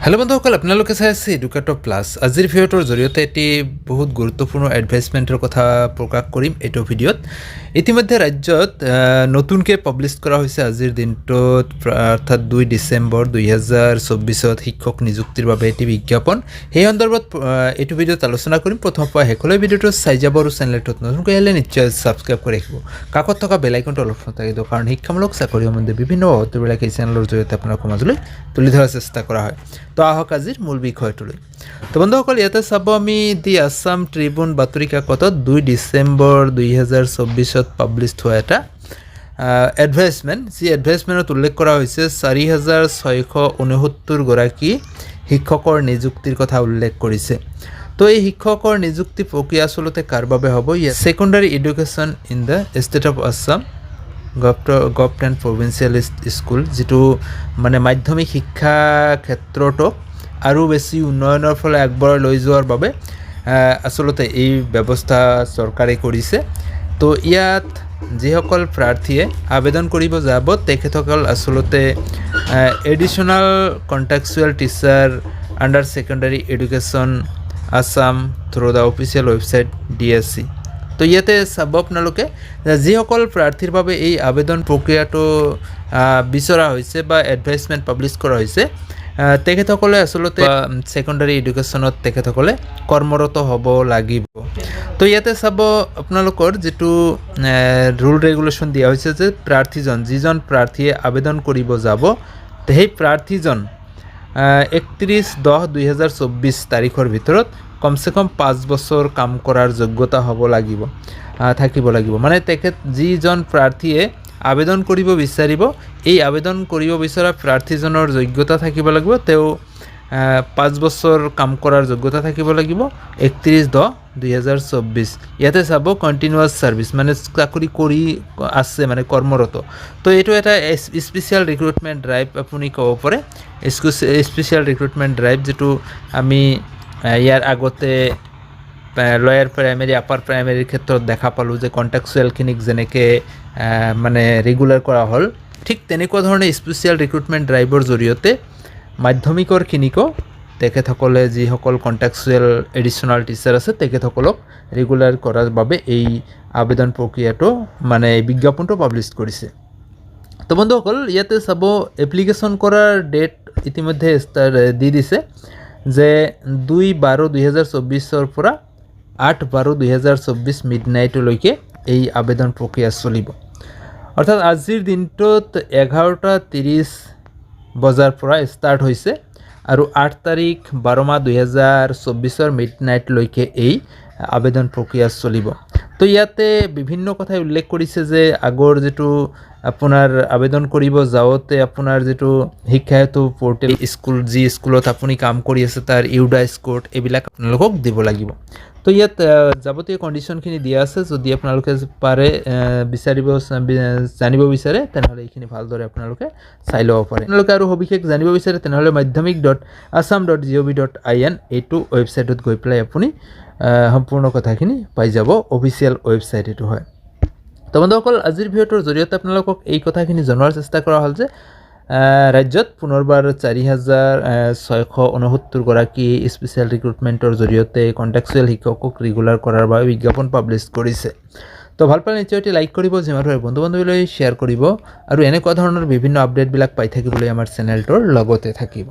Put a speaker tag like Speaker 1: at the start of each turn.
Speaker 1: Hello বন্ধুসকল, আপোনালোকে চাই আছে এডুকেটৰ প্লাছ। আজিৰ ভিডিঅ'টোৰ জৰিয়তে এটি বহুত গুৰুত্বপূৰ্ণ এডভাইচমেণ্টৰ কথা প্ৰকাশ কৰিম এইটো ভিডিঅ'ত। ইতিমধ্যে ৰাজ্যত নতুনকৈ পাব্লিছ কৰা হৈছে আজিৰ দিনটোত, অৰ্থাৎ 2 ডিচেম্বৰ 2024 শিক্ষক নিযুক্তিৰ বাবে এটি বিজ্ঞাপন। সেই সন্দৰ্ভত এইটো ভিডিঅ'ত আলোচনা কৰিম। প্ৰথমৰ পৰা শেষলৈ ভিডিঅ'টো চাই যাব আৰু চেনেলটোত নতুনকৈ আহিলে নিশ্চয় ছাবস্ক্ৰাইব কৰি ৰাখিব। কাষত থকা বেল আইকনটো অলপ থাকি দিব, কাৰণ শিক্ষামূলক চাকৰি সম্বন্ধে বিভিন্ন বাতৰিবিলাক এই চেনেলৰ জৰিয়তে আপোনালোকৰ মাজলৈ তুলি ধৰাৰ চেষ্টা কৰা হয়। তো আহক আজিৰ মূল বিষয়টোলৈ। তো বন্ধুসকল, ইয়াতে চাব আমি দি আছাম ট্ৰিবিউন বাতৰি কাকতত 2 ডিচেম্বৰ 2024 পাব্লিছ হোৱা এটা এডভাইচমেণ্ট, যি এডভাইচমেণ্টত উল্লেখ কৰা হৈছে 4669 গৰাকী শিক্ষকৰ নিযুক্তিৰ কথা উল্লেখ কৰিছে। তো এই শিক্ষকৰ নিযুক্তি প্ৰক্ৰিয়া আচলতে কাৰ বাবে হ'ব? Secondary education in the state of Assam government and provincial school, যিটো মানে মাধ্যমিক শিক্ষা ক্ষেত্ৰটোক আৰু বেছি উন্নয়নৰ ফালে আগবঢ়াই লৈ যোৱাৰ বাবে আচলতে এই ব্যৱস্থা চৰকাৰে কৰিছে। তো ইয়াত যিসকল প্ৰাৰ্থীয়ে আবেদন কৰিব যাব তেখেতসকল আচলতে additional contractual teacher under secondary education Assam through the official website DSC। তো ইয়াতে চাব আপোনালোকে যিসকল প্ৰাৰ্থীৰ বাবে এই আবেদন প্ৰক্ৰিয়াটো বিচৰা হৈছে বা এডভাইচমেণ্ট পাব্লিছ কৰা হৈছে, তেখেতসকলে আচলতে ছেকেণ্ডাৰী এডুকেশ্যনত তেখেতসকলে কৰ্মৰত হ'ব লাগিব। তো ইয়াতে চাব আপোনালোকৰ যিটো ৰুল ৰেগুলেশ্যন দিয়া হৈছে যে যিজন প্ৰাৰ্থীয়ে আবেদন কৰিব যাব, সেই প্ৰাৰ্থীজন 31/10/2024 তাৰিখৰ ভিতৰত কমচে কম 5 বছৰ কাম কৰাৰ যোগ্যতা থাকিব লাগিব। মানে যিজন প্ৰাৰ্থীয়ে আবেদন কৰিব বিচাৰিব, এই আবেদন কৰিব বিচৰা প্ৰাৰ্থীজনৰ যোগ্যতা থাকিব লাগিব, তেওঁ 5 বছৰ কাম কৰাৰ যোগ্যতা থাকিব লাগিব 31/10/2024। ইয়াতে চাব কণ্টিনিউৱাছ ছাৰ্ভিচ, মানে চাকৰি কৰি আছে, মানে কৰ্মৰত। তো এইটো এটা স্পেচিয়েল ৰিক্ৰুটমেণ্ট ড্ৰাইভ আপুনি ক'ব পাৰে, স্পেচিয়েল ৰিক্ৰুটমেণ্ট ড্ৰাইভ, যিটো আমি ইয়াৰ আগতে লয়াৰ প্ৰাইমেৰী আপাৰ প্ৰাইমেৰীৰ ক্ষেত্ৰত দেখা পালোঁ যে কণ্টেক্সুৱেলখিনিক যেনেকৈ মানে ৰেগুলাৰ কৰা হ'ল, ঠিক তেনেকুৱা ধৰণে স্পেচিয়েল ৰিক্ৰুটমেণ্ট ড্ৰাইভৰ জৰিয়তে মাধ্যমিকৰখিনিকো তেখেতসকলে যিসকল কণ্টেক্সুৱেল এডিশ্যনেল টিচাৰ আছে তেখেতসকলক ৰেগুলাৰ কৰাৰ বাবে এই আবেদন প্ৰক্ৰিয়াটো মানে এই বিজ্ঞাপনটো পাব্লিছ কৰিছে। তো বন্ধুসকল, ইয়াতে চাব এপ্লিকেশ্যন কৰাৰ ডেট ইতিমধ্যে দি দিছে যে 2/12/2024 পৰা 8/12/2024 মিডনাইটলৈকে এই আবেদন প্ৰক্ৰিয়া চলিব। অৰ্থাৎ আজিৰ দিনটোত 11:30 বজাৰ পৰা ষ্টাৰ্ট হৈছে আৰু 8 তাৰিখ 12 মাহ 2024 মিডনাইটলৈকে এই আবেদন প্ৰক্ৰিয়া চলিব। তো ইয়াতে বিভিন্ন কথাই উল্লেখ কৰিছে যে আগৰ যিটো আপোনাৰ আবেদন কৰিব যাওঁতে আপোনাৰ যিটো শিক্ষাহেতু পৰ্টেল যি স্কুলত আপুনি কাম কৰি আছে তাৰ ইউডা স্ক'ৰ এইবিলাক আপোনালোকক দিব লাগিব। তো ইয়াত যাৱতীয় কণ্ডিশ্যনখিনি দিয়া আছে, যদি আপোনালোকে পাৰে জানিব বিচাৰে তেনেহ'লে এইখিনি ভালদৰে আপোনালোকে চাই ল'ব পাৰে। আপোনালোকে আৰু সবিশেষ জানিব বিচাৰে তেনেহ'লে madhyamik.assam.gov.in এইটো ৱেবছাইটত গৈ পেলাই আপুনি সম্পূৰ্ণ কথাখিনি পাই যাব। অফিচিয়েল ৱেবছাইট এইটো হয়। তো বন্ধুসকল, আজিৰ ভিডিঅ'টোৰ জৰিয়তে আপোনালোকক এই কথাখিনি জনোৱাৰ চেষ্টা কৰা হ'ল যে ৰাজ্যত পুনৰবাৰ 4669 গৰাকী স্পেচিয়েল ৰিক্ৰুটমেণ্টৰ জৰিয়তে কণ্টেক্সুৱেল শিক্ষকক ৰেগুলাৰ কৰাৰ বাবে বিজ্ঞাপন পাব্লিছ কৰিছে। তো ভাল পালে নিশ্চয় এটি লাইক কৰিব, যিমান পাৰে বন্ধু বান্ধৱীলৈ শ্বেয়াৰ কৰিব আৰু এনেকুৱা ধৰণৰ বিভিন্ন আপডেটবিলাক পাই থাকিবলৈ আমাৰ চেনেলটোৰ লগতে থাকিব।